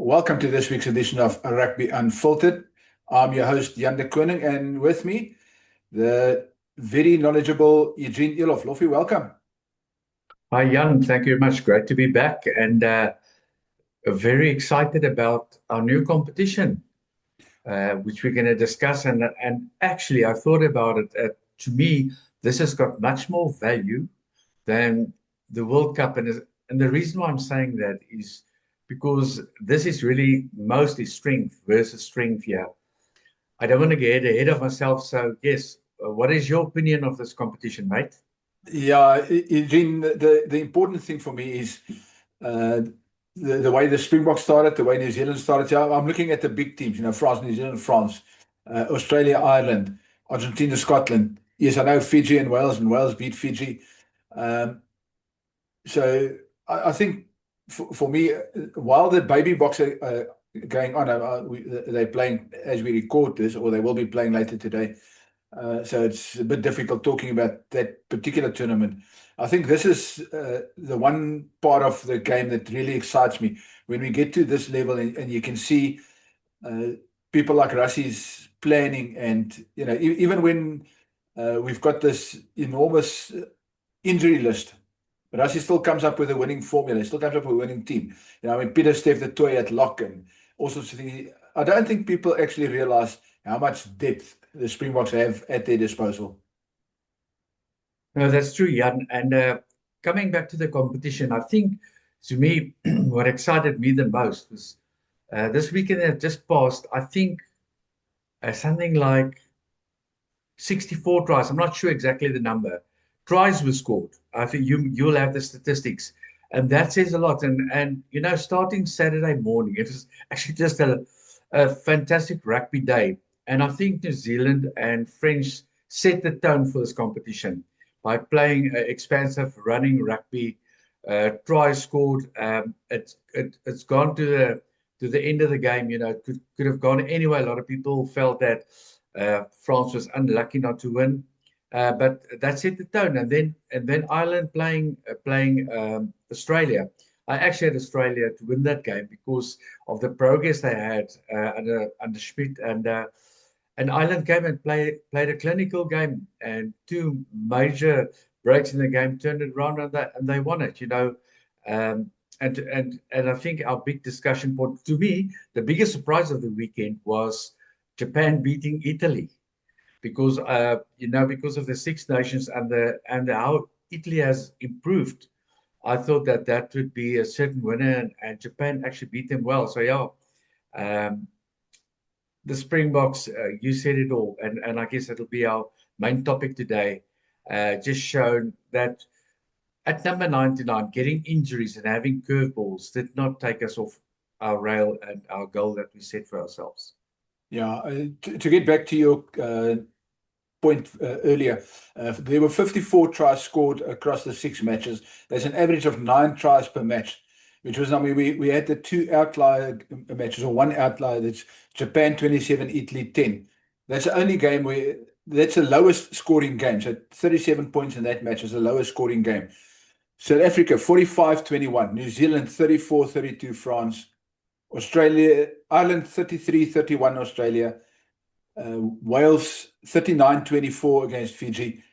Welcome to this week's edition of Rugby Unfiltered. I'm your host, Jan de Koning, and with me, the very knowledgeable Eugene Eloff. Loffie, welcome. Hi, Jan. Thank you very much. Great to be back and very excited about our new competition, which we're going to discuss. And actually, I thought about it. To me, this has got much more value than the World Cup. And the reason why I'm saying that is because this is really mostly strength versus strength here. I don't want to get ahead of myself. So, yes, what is your opinion of this competition, mate? Yeah, Eugene, the important thing for me is uh, the way the Springboks started, the way New Zealand started. Yeah, I'm looking at the big teams, France, New Zealand, France, Australia, Ireland, Argentina, Scotland. Yes, I know Fiji and Wales beat Fiji. Um, so I think for me, while the baby box are going on, they're playing as we record this, or they will be playing later today. So it's a bit difficult talking about that particular tournament. I think this is the one part of the game that really excites me when we get to this level, and you can see uh, people like Rassie's planning, and even when we've got this enormous injury list. Rassie still comes up with a winning formula. He still comes up with a winning team. Peter Steph the toy at lock and all sorts of things. I don't think people actually realize how much depth the Springboks have at their disposal. No, that's true, Jan. And coming back to the competition, I think to me, what excited me the most was this weekend that just passed, I think something like 64 tries. I'm not sure exactly the number. Tries were scored. I think you'll have the statistics. And that says a lot. And starting Saturday morning, it was actually just a fantastic rugby day. And I think New Zealand and French set the tone for this competition by playing expansive running rugby. Tries scored. It's gone to the end of the game. It could have gone anyway. A lot of people felt that France was unlucky not to win. But that set the tone, and then Ireland playing Australia. I actually had Australia to win that game because of the progress they had under Schmidt, and Ireland came and played a clinical game, and two major breaks in the game turned it around, and they won it. Um, and I think our big discussion point, to me, the biggest surprise of the weekend was Japan beating Italy because because of the Six Nations and how Italy has improved. I thought that would be a certain winner, and Japan actually beat them well. So yeah, um, the Springboks, you said it all, and I guess it'll be our main topic today. Just shown that at number 99, getting injuries and having curveballs did not take us off our rail and our goal that we set for ourselves. Yeah, to get back to your point earlier, there were 54 tries scored across the 6 matches. There's an average of 9 tries per match, which was, we had the 2 outlier matches, or one outlier, that's Japan 27, Italy 10. That's the only game where that's the lowest scoring game. So 37 points in that match is the lowest scoring game. South Africa 45-21, New Zealand 34-32, France, Ireland 33-31, Australia, Wales 39-24 against Fiji,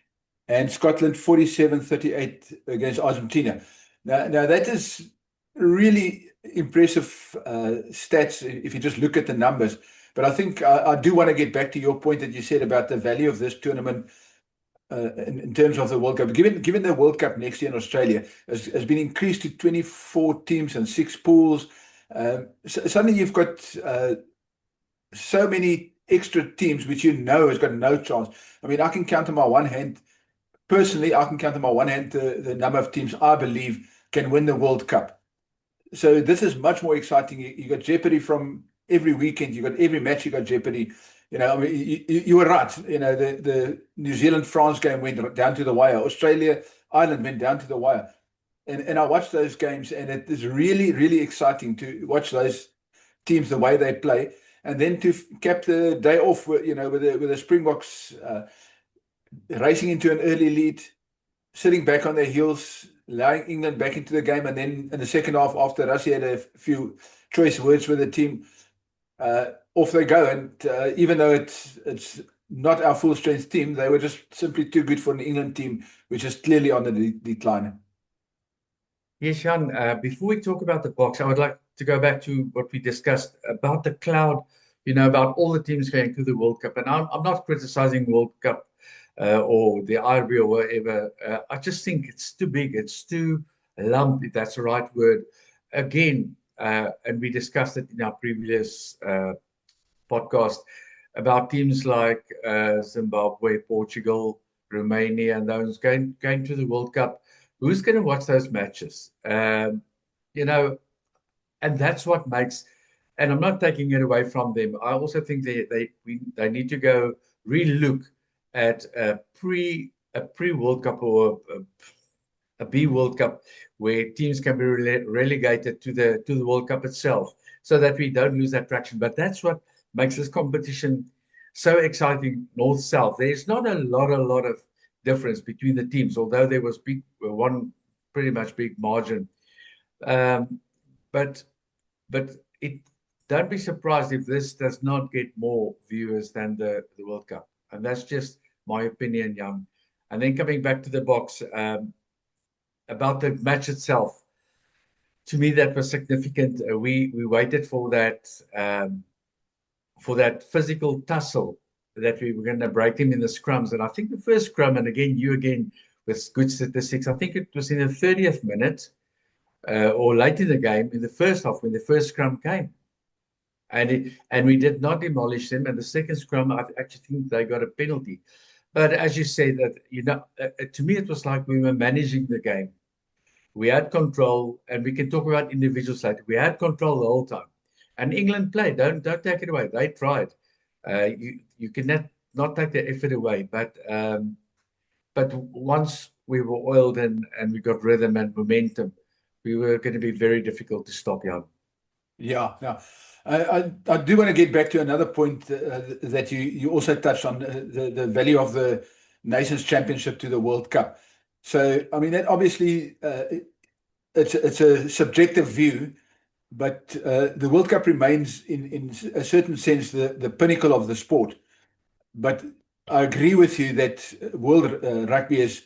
and Scotland 47-38 against Argentina. Now that is really impressive stats if you just look at the numbers. But I think I do want to get back to your point that you said about the value of this tournament in terms of the World Cup. Given the World Cup next year in Australia has been increased to 24 teams and 6 pools, suddenly you've got so many extra teams which has got no chance. I can count on my one hand, personally, I can count on my one hand the number of teams I believe can win the World Cup. So this is much more exciting. You got jeopardy from every weekend. You got every match. You got jeopardy. You were right. The New Zealand France game went down to the wire. Australia Ireland went down to the wire, and I watched those games, and it is really really exciting to watch those teams the way they play, and then to cap the day off with the Springboks racing into an early lead, sitting back on their heels, allowing England back into the game, and then in the second half, after Russia had a few choice words with the team, off they go. And even though it's not our full strength team, they were just simply too good for an England team, which is clearly on the decline. Yes, Jan, before we talk about the box, I would like to go back to what we discussed about the cloud, about all the teams going to the World Cup. And I'm not criticizing World Cup or the IRB or whatever. I just think it's too big. It's too lumpy, if that's the right word. Again, and we discussed it in our previous podcast about teams like Zimbabwe, Portugal, Romania, and those going to the World Cup. Who's going to watch those matches? And that's what makes. And I'm not taking it away from them. I also think they need to go really look at a pre World Cup or a B World Cup where teams can be relegated to the World Cup itself, so that we don't lose that traction. But that's what makes this competition so exciting, north-south. There's not a lot of difference between the teams, although there was one pretty much big margin. But don't be surprised if this does not get more viewers than the World Cup. And that's just my opinion, Jan. And then coming back to the box, about the match itself, to me that was significant. We waited for that physical tussle that we were going to break him in the scrums. And I think the first scrum, and again with good statistics, I think it was in the 30th minute or late in the game, in the first half, when the first scrum came. And we did not demolish them. And the second scrum, I actually think they got a penalty. But as you say, that to me, it was like we were managing the game. We had control, and we can talk about individuals later. We had control the whole time. And England played. Don't take it away. They tried. You can not take the effort away. But once we were oiled and we got rhythm and momentum, we were going to be very difficult to stop, Jan. Yeah. I do want to get back to another point that you also touched on, the value of the Nations Championship to the World Cup. So, I mean, that obviously it's a subjective view, but the World Cup remains, in a certain sense, the pinnacle of the sport. But I agree with you that world rugby is,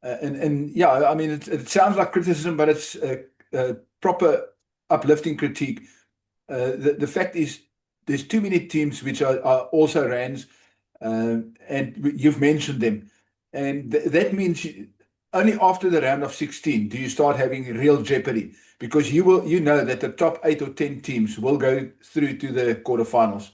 and yeah, I mean, it sounds like criticism, but it's a proper uplifting critique. The fact is, there's too many teams which are also Rands, and you've mentioned them. And that means only after the round of 16 do you start having real jeopardy, because you know that the top 8 or 10 teams will go through to the quarterfinals.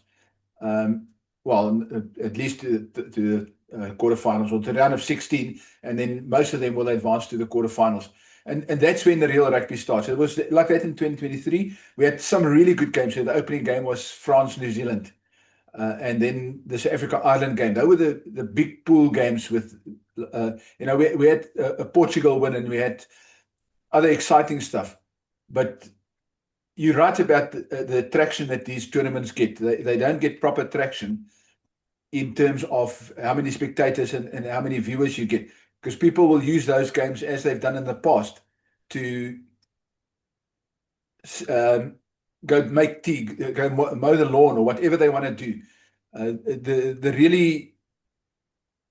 Well, at least to the quarterfinals, or to the round of 16, and then most of them will advance to the quarterfinals. And that's when the real rugby starts. It was like that in 2023. We had some really good games. So the opening game was France-New Zealand. And then the South Africa-Ireland game. Those were the big pool games with, we had a Portugal win, and we had other exciting stuff. But you're right about the traction that these tournaments get. They don't get proper traction in terms of how many spectators and how many viewers you get, because people will use those games, as they've done in the past, to go make tea, go mow the lawn, or whatever they want to do. The really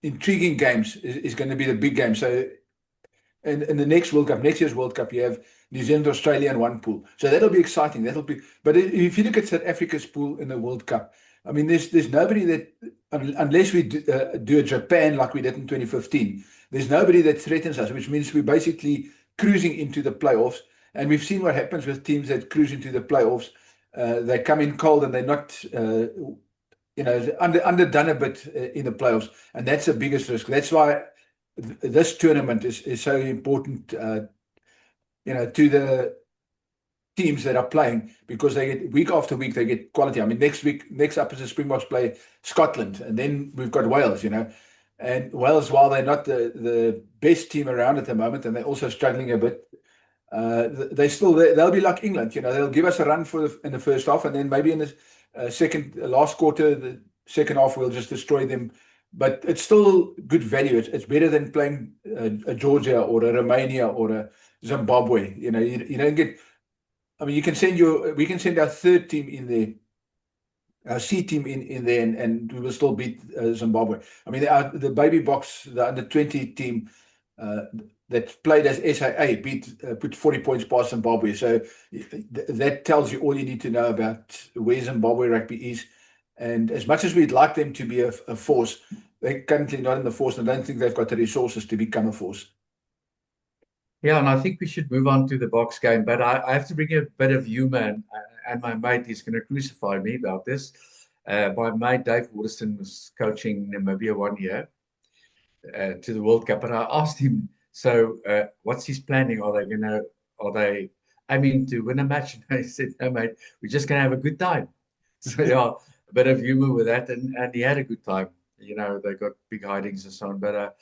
intriguing games is going to be the big game. So in the next World Cup, next year's World Cup, you have New Zealand, Australia in one pool. So that'll be exciting. But if you look at South Africa's pool in the World Cup, I mean, there's nobody that, unless we do a Japan like we did in 2015, there's nobody that threatens us, which means we're basically cruising into the playoffs. And we've seen what happens with teams that cruise into the playoffs. They come in cold, and they're not, underdone a bit in the playoffs. And that's the biggest risk. That's why this tournament is so important, to the teams that are playing, because they get week after week, they get quality. I mean, next up is the Springboks play Scotland, and then we've got Wales, and Wales, while they're not the best team around at the moment, and they're also struggling a bit, they'll be like England, they'll give us a run in the first half, and then maybe in the last quarter, the second half, we'll just destroy them but it's still good value. It's better than playing a Georgia or a Romania or a Zimbabwe. You don't get. I mean, we can send our third team in there, our C team in there, and we will still beat Zimbabwe. I mean, the baby box, the under-20 team uh, that played as SAA put 40 points past Zimbabwe. So that tells you all you need to know about where Zimbabwe rugby is. And as much as we'd like them to be a force, they're currently not in the force, and I don't think they've got the resources to become a force. Yeah, and I think we should move on to the box game, but I have to bring a bit of humor, and my mate is going to crucify me about this. My mate Dave Waterston was coaching Namibia 1 year to the World Cup, and I asked him, so what's his planning? Are they aiming to win a match? And he said, no, mate, we're just going to have a good time. So yeah, a bit of humor with that, and he had a good time. They got big hidings and so on, but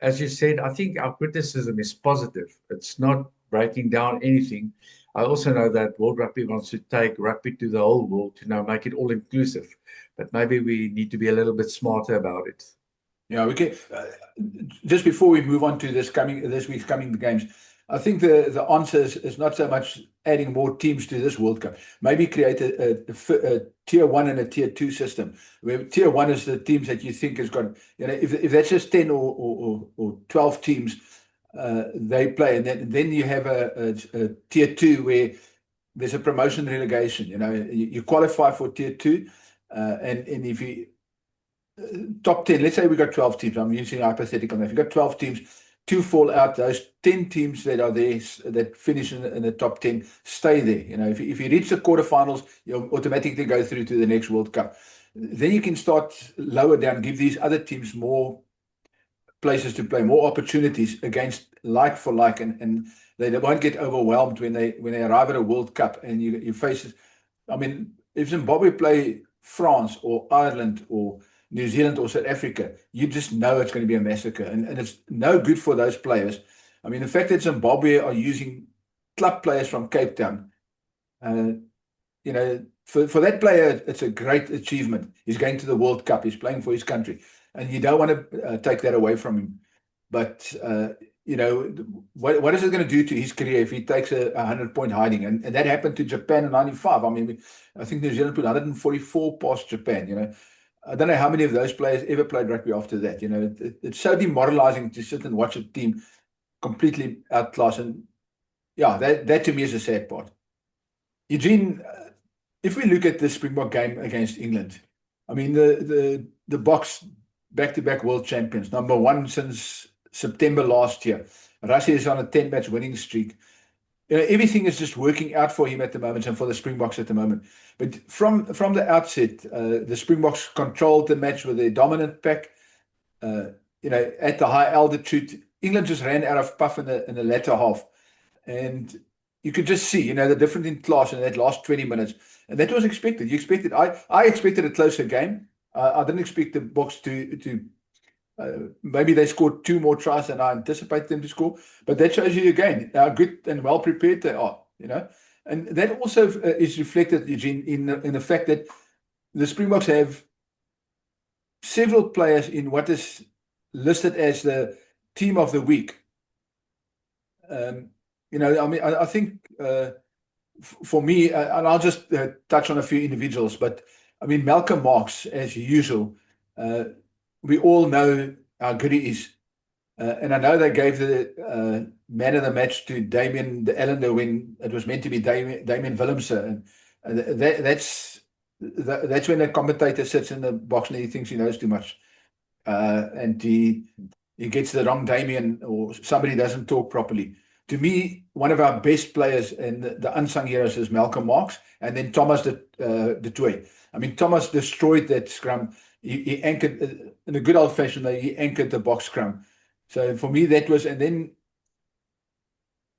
as you said, I think our criticism is positive. It's not breaking down anything. I also know that World Rugby wants to take rugby to the whole world to now make it all inclusive, but maybe we need to be a little bit smarter about it. Yeah, we can. Just before we move on to this week's coming games, I think the answer is not so much adding more teams to this World Cup. Maybe create a tier 1 and a tier 2 system, where tier 1 is the teams that you think has got. If that's just 10 or 12 teams, they play, and then you have a tier 2 where there's a promotion relegation. You qualify for tier 2, and if you top 10, let's say we got 12 teams. I'm using hypothetical. If you've got 12 teams, 2 fall out. Those 10 teams that are there, that finish in the top 10, stay there. If you reach the quarterfinals, you'll automatically go through to the next World Cup. Then you can start lower down, give these other teams more places to play, more opportunities against like for like, and they won't get overwhelmed when they arrive at a World Cup and you face it. I mean, if Zimbabwe play France or Ireland or New Zealand or South Africa, you just know it's going to be a massacre. And it's no good for those players. I mean, the fact that Zimbabwe are using club players from Cape Town, for that player, it's a great achievement. He's going to the World Cup. He's playing for his country. And you don't want to take that away from him. But, what is it going to do to his career if he takes a 100-point hiding? And that happened to Japan in 95. I mean, I think New Zealand put 144 past Japan. I don't know how many of those players ever played rugby after that. It's so demoralizing to sit and watch a team completely outclassed. And yeah, that to me is a sad part. Eugene, if we look at the Springbok game against England, I mean, the Boks back-to-back world champions, number 1 since September last year. Russia is on a 10-match winning streak. Everything is just working out for him at the moment and for the Springboks at the moment. But from the outset, the Springboks controlled the match with their dominant pack. At the high altitude, England just ran out of puff in the latter half, and you could just see, the difference in class in that last 20 minutes, and that was expected. I expected a closer game. I didn't expect the Boks to maybe they scored 2 more tries than I anticipated them to score, but that shows you again how good and well prepared they are. And that also is reflected, Eugene, in the fact that the Springboks have several players in what is listed as the team of the week. I mean, I think for me, and I'll just touch on a few individuals, but I mean, Malcolm Marx, as usual. We all know how good he is. And I know they gave the man of the match to Damien de Allende when it was meant to be Damien Willemse. And that's when the commentator sits in the box and he thinks he knows too much. And he gets the wrong Damien, or somebody doesn't talk properly. To me, one of our best players and the unsung heroes is Malcolm Marx, and then Thomas du Toit. I mean, Thomas destroyed that scrum. He anchored in a good old-fashioned way. He anchored the box scrum. So for me, that was, and then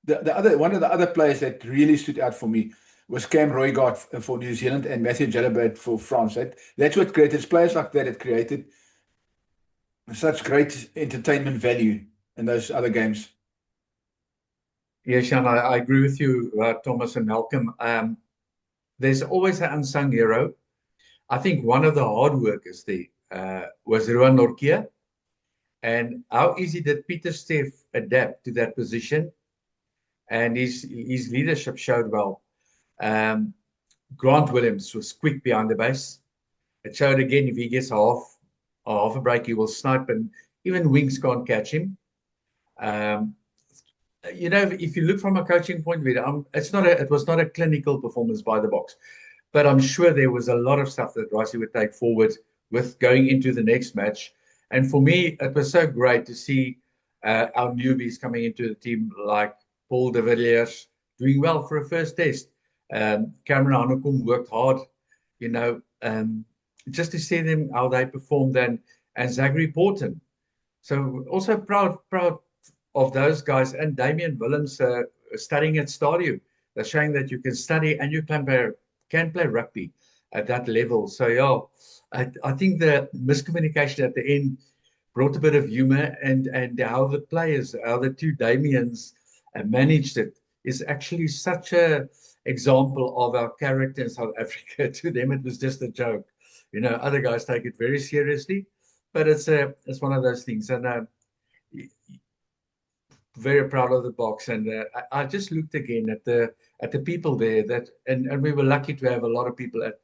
one of the other players that really stood out for me was Cam Roygaard for New Zealand and Matthew Jalibert for France. That's what created, it's players like that created such great entertainment value in those other games. Yeah, Sean, I agree with you, Thomas and Malcolm. There's always an unsung hero. I think one of the hard workers there was Ruan Nortje. And how easy did Pieter-Steph adapt to that position? And his leadership showed well. Grant Williams was quick behind the base. It showed again, if he gets half a break, he will snipe, and even wings can't catch him. If you look from a coaching point of view, it was not a clinical performance by the Boks, but I'm sure there was a lot of stuff that Rassie would take forward with going into the next match. And for me, it was so great to see our newbies coming into the team, like Paul de Villiers doing well for a first test. Cameron Hanekom worked hard, just to see them how they performed, and Zachary Porton. So also proud of those guys, and Damian Willems studying at Stadio. They're showing that you can study and you can play rugby at that level. So yeah, I think the miscommunication at the end brought a bit of humor, and how the two Damians managed it is actually such a example of our character in South Africa. To them, it was just a joke. Other guys take it very seriously, but it's one of those things. And very proud of the Boks. And I just looked again at the people there, and we were lucky to have a lot of people at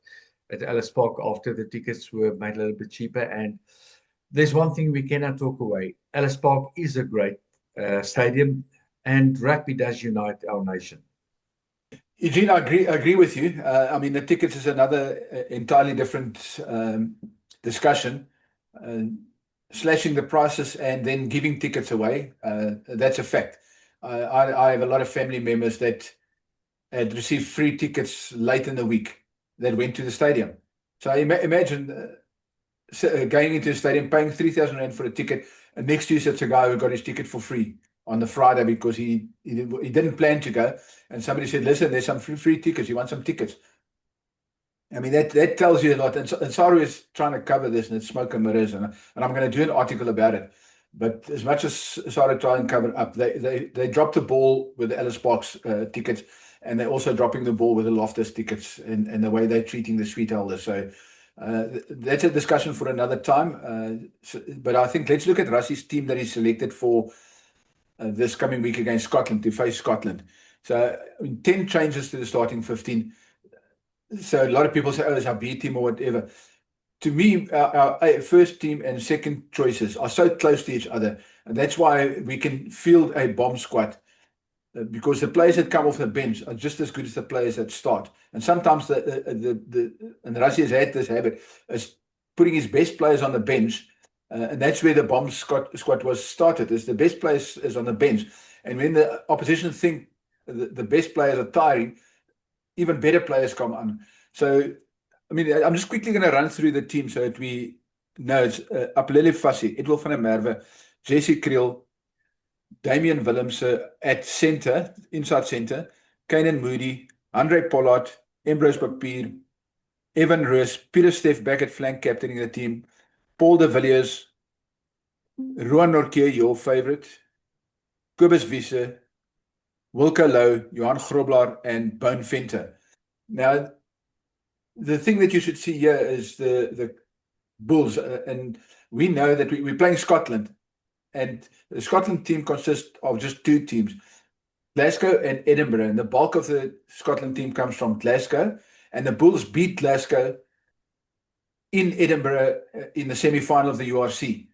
Ellis Park after the tickets were made a little bit cheaper. And there's one thing we cannot talk away: Ellis Park is a great stadium, and rugby does unite our nation. Eugene, I agree with you. I mean, the tickets is another entirely different discussion. Slashing the prices and then giving tickets away, that's a fact. I have a lot of family members that had received free tickets late in the week that went to the stadium. So imagine going into the stadium, paying 3,000 Rand for a ticket, and next to you sits a guy who got his ticket for free on the Friday because he didn't plan to go, and somebody said, listen, there's some free tickets, you want some tickets? I mean, that tells you a lot. And Saru is trying to cover this, and it's smoke and mirrors, and I'm going to do an article about it. But as much as Saru try and cover it up, they dropped the ball with the Ellis Park's tickets, and they're also dropping the ball with the Loftus tickets and the way they're treating the suite holders. So that's a discussion for another time. But I think let's look at Rassie's team that he selected for this coming week against Scotland, to face Scotland. So 10 changes to the starting 15. So a lot of people say, oh, it's our B team or whatever. To me, our first team and second choices are so close to each other. And that's why we can field a bomb squad, because the players that come off the bench are just as good as the players that start. And sometimes and Rassie has had this habit, is putting his best players on the bench. And that's where the bomb squad was started, is the best players is on the bench. And when the opposition think the best players are tiring, even better players come on. So, I mean, I'm just quickly going to run through the team so that we know. It's Aphelele Fassi, Edwill van der Merwe, Jesse Kriel, Damian Willems at center, inside center, Kainan Moodie, Andre Pollard, Ambrose Papier, Evan Roos, Pieter-Steph back at flank captaining the team, Paul de Villiers, Ruan Nortje, your favorite, Cobus Wiese, Wilco Louw, Johan Grobler, and Bone Venter. Now, the thing that you should see here is the Bulls, and we know that we're playing Scotland, and the Scotland team consists of just two teams, Glasgow and Edinburgh, and the bulk of the Scotland team comes from Glasgow, and the Bulls beat Glasgow in Edinburgh in the semi-final of the URC.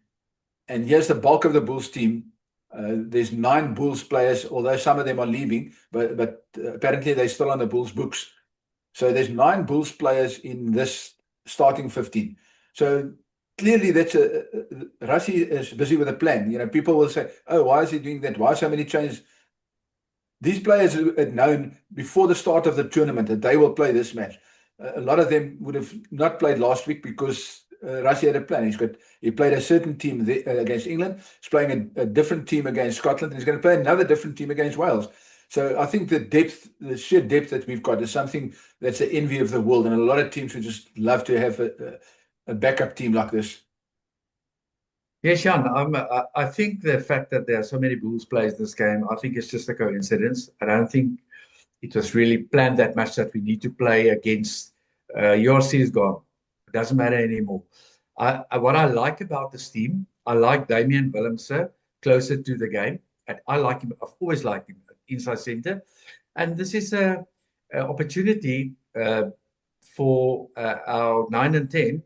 And here's the bulk of the Bulls team. There's 9 Bulls players, although some of them are leaving, but apparently they're still on the Bulls books. So there's 9 Bulls players in this starting 15. So clearly that's Rassie is busy with a plan. People will say, oh, why is he doing that? Why so many changes? These players had known before the start of the tournament that they will play this match. A lot of them would have not played last week because Rassie had a plan. He played a certain team against England. He's playing a different team against Scotland, and he's going to play another different team against Wales. So I think the sheer depth that we've got is something that's the envy of the world, and a lot of teams would just love to have a backup team like this. Yes, Jan, I think the fact that there are so many Bulls players in this game, I think it's just a coincidence. I don't think it was really planned that much that we need to play against URC is gone. It doesn't matter anymore. What I like about this team, I like Damian Willemse closer to the game. And I like him. I've always liked him inside center. And this is a opportunity for our 9 and 10,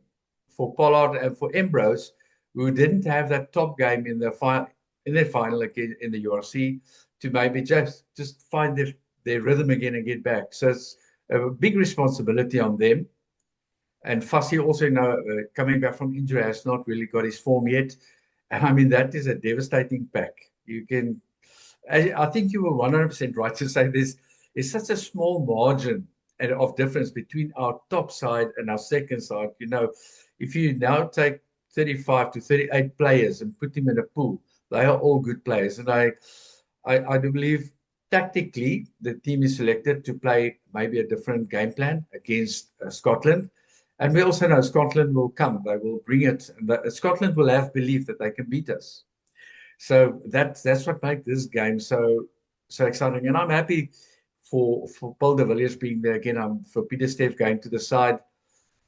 for Pollard and for Ambrose, who didn't have that top game in their final again in the URC, to maybe just find their rhythm again and get back. So it's a big responsibility on them. And Fassi also, coming back from injury, has not really got his form yet. And I mean, that is a devastating pack. I think you were 100% right to say there's such a small margin of difference between our top side and our second side. If you now take 35 to 38 players and put them in a pool, they are all good players. And I do believe tactically the team is selected to play maybe a different game plan against Scotland. And we also know Scotland will come. They will bring it. Scotland will have belief that they can beat us. So that's what makes this game so exciting. And I'm happy for Paul de Villiers being there again. I'm for Pieter-Steph going to the side.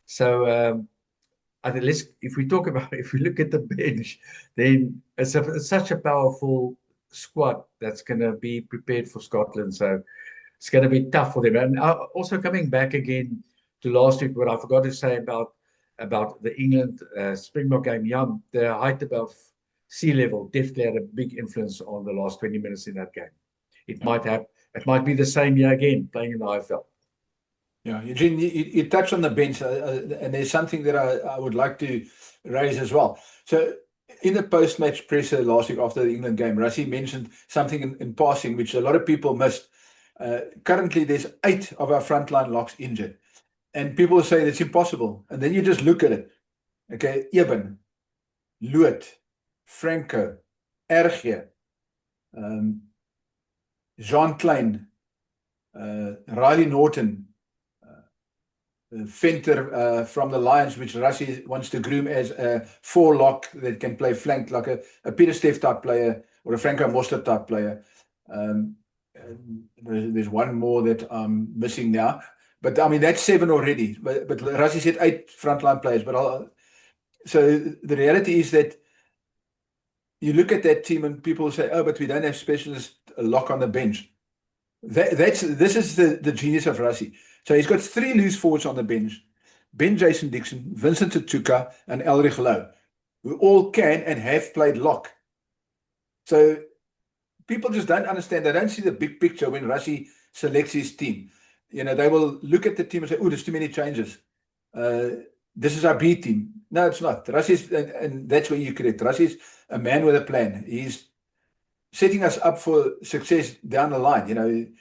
So I think if we look at the bench, then it's such a powerful squad that's going to be prepared for Scotland. So it's going to be tough for them. And also coming back again to last week, what I forgot to say about the England Springbok game, the height above sea level definitely had a big influence on the last 20 minutes in that game. It might be the same year again, playing in the IFL. Yeah, Eugene, you touched on the bench, and there's something that I would like to raise as well. So in the post-match presser last week after the England game, Rassie mentioned something in passing, which a lot of people missed. Currently, there's 8 of our frontline locks injured. And people say that's impossible. And then you just look at it. Okay, Eben, Loot, Franco, RG, Jean Klein, Riley Norton, Venter from the Lions, which Rassie wants to groom as a 4-lock that can play flank like a Pieter-Steph type player or a Franco Mostert type player. There's one more that I'm missing now. But I mean, that's 7 already. But Rassie said 8 frontline players. So the reality is that you look at that team and people say, oh, but we don't have specialist lock on the bench. This is the genius of Rassie. So he's got 3 loose forwards on the bench: Ben Jason Dixon, Vincent Tutuka, and Elrich Louw, who all can and have played lock. So people just don't understand. They don't see the big picture when Rassie selects his team. They will look at the team and say, oh, there's too many changes. This is our B team. No, it's not. Rassie's, and that's where you're correct. Rassie's a man with a plan. He's setting us up for success down the line.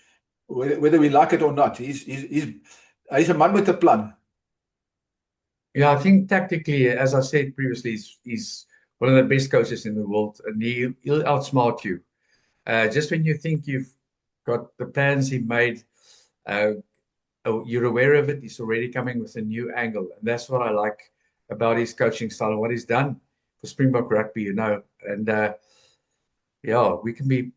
Whether we like it or not, he's a man with a plan. Yeah, I think tactically, as I said previously, he's one of the best coaches in the world, and he'll outsmart you. Just when you think you've got the plans he made, you're aware of it, he's already coming with a new angle. And that's what I like about his coaching style and what he's done for Springbok rugby, And yeah, we can be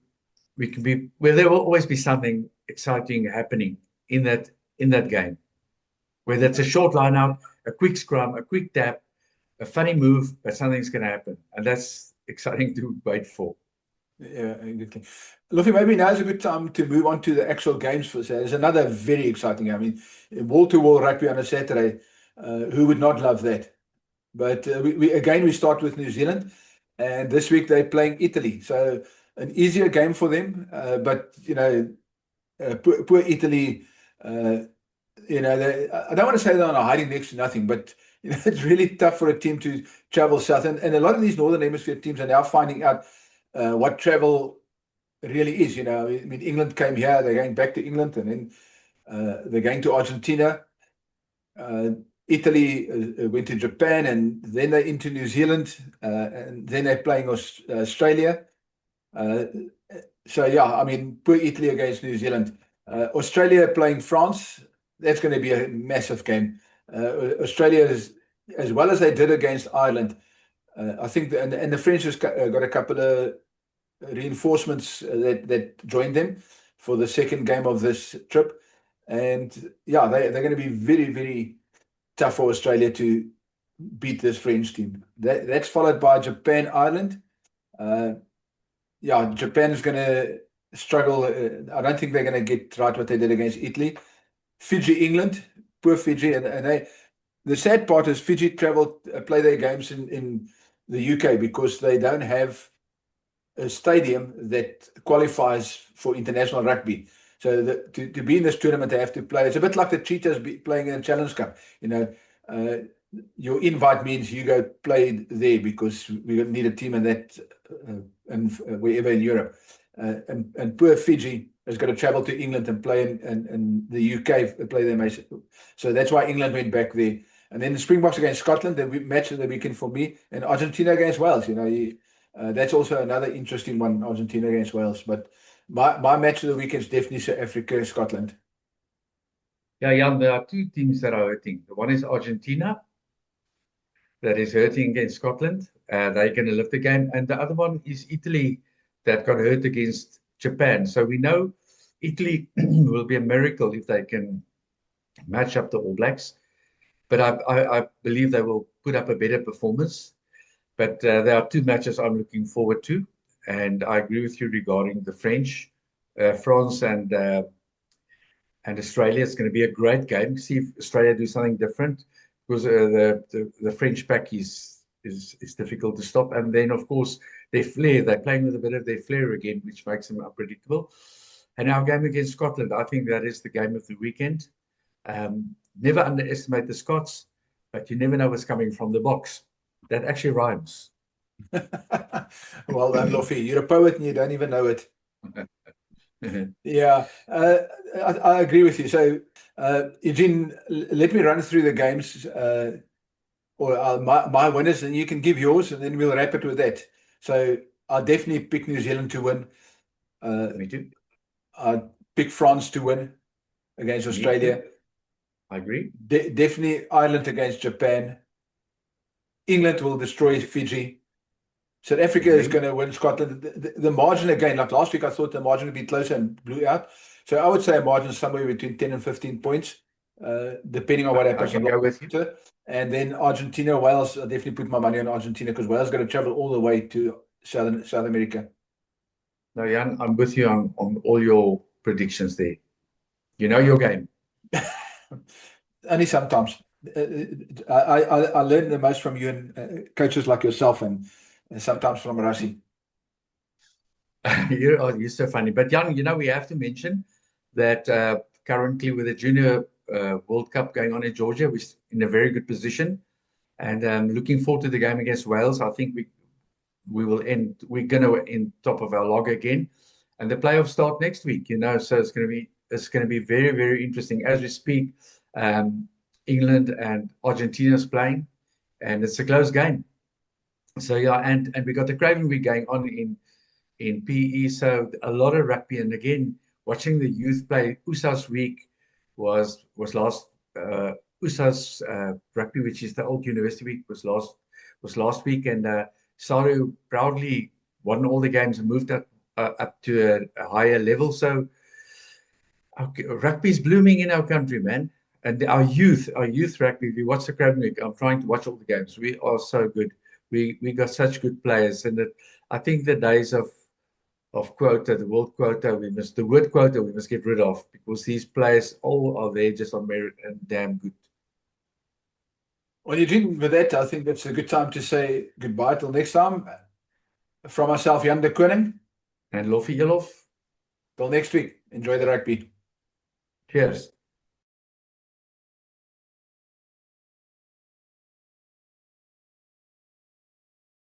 well, there will always be something exciting happening in that game. Whether it's a short line out, a quick scrum, a quick tap, a funny move, but something's going to happen. And that's exciting to wait for. Yeah, exactly. Luffy, maybe now is a good time to move on to the actual games for Saturday. There's another very exciting. I mean, wall-to-wall rugby on a Saturday. Who would not love that? But we start with New Zealand, and this week they're playing Italy. So an easier game for them. But poor Italy. I don't want to say they're on a hiding next to nothing, but it's really tough for a team to travel south. And a lot of these Northern Hemisphere teams are now finding out what travel really is. I mean, England came here, they're going back to England, and then they're going to Argentina. Italy went to Japan, and then they're into New Zealand, and then they're playing Australia. So yeah, I mean, poor Italy against New Zealand. Australia playing France, that's going to be a massive game. Australia is, as well as they did against Ireland, I think, and the French has got a couple of reinforcements that joined them for the second game of this trip. And yeah, they're going to be very, very tough for Australia to beat this French team. That's followed by Japan, Ireland. Yeah, Japan is going to struggle. I don't think they're going to get right what they did against Italy. Fiji, England, poor Fiji, and the sad part is Fiji play their games in the UK because they don't have a stadium that qualifies for international rugby. So to be in this tournament, they have to play. It's a bit like the Cheetahs playing in a Challenge Cup. Your invite means you go play there because we need a team in that and wherever in Europe. And poor Fiji has got to travel to England and play in the UK, play their match. So that's why England went back there. And then the Springboks against Scotland, the match of the weekend for me, and Argentina against Wales. That's also another interesting one, Argentina against Wales. But my match of the weekend is definitely South Africa, Scotland. Yeah, Jan, there are two teams that are hurting. The one is Argentina, that is hurting against Scotland. They're going to lift the game. And the other one is Italy, that got hurt against Japan. So we know Italy will be a miracle if they can match up the All Blacks. But I believe they will put up a better performance. But there are two matches I'm looking forward to. And I agree with you regarding the French, France and Australia. It's going to be a great game. See if Australia do something different, because the French pack is difficult to stop. And then, of course, their flair. They're playing with a bit of their flair again, which makes them unpredictable. And our game against Scotland, I think that is the game of the weekend. Never underestimate the Scots, but you never know what's coming from the box. That actually rhymes. Well done, Lofi. You're a poet and you don't even know it. Yeah, I agree with you. So, Eugene, let me run through the games or my winners, and you can give yours, and then we'll wrap it with that. So, I definitely pick New Zealand to win. Me too. I pick France to win against Australia. I agree. Definitely Ireland against Japan. England will destroy Fiji. South Africa is going to win Scotland. The margin again, like last week, I thought the margin would be closer and blew out. So I would say a margin somewhere between 10 and 15 points, depending on what happens. I can go with you. And then Argentina, Wales, I definitely put my money on Argentina because Wales is going to travel all the way to South America. No, Jan, I'm with you on all your predictions there. You know your game. Only sometimes. I learn the most from you and coaches like yourself and sometimes from Rassie. You're so funny. But Jan, we have to mention that currently with the Junior World Cup going on in Georgia, we're in a very good position. And looking forward to the game against Wales. I think we're going to end top of our log again. And the playoffs start next week, so it's going to be very, very interesting. As we speak, England and Argentina is playing, and it's a close game. So yeah, and we got the Craven Week going on in PE, so a lot of rugby. And again, watching the youth play, USA's week was last. USA's rugby, which is the old university week, was last week, and Saru proudly won all the games and moved up to a higher level. So rugby is blooming in our country, man. And our youth rugby. We watch the Craven Week. I'm trying to watch all the games. We are so good. We got such good players, and I think the days of quota, the world quota, the word quota, we must get rid of, because these players all are there just on merit and damn good. Well, Eugene, with that, I think that's a good time to say goodbye till next time. From myself, Jan de Koning. And Lofi Elof. Till next week. Enjoy the rugby. Cheers.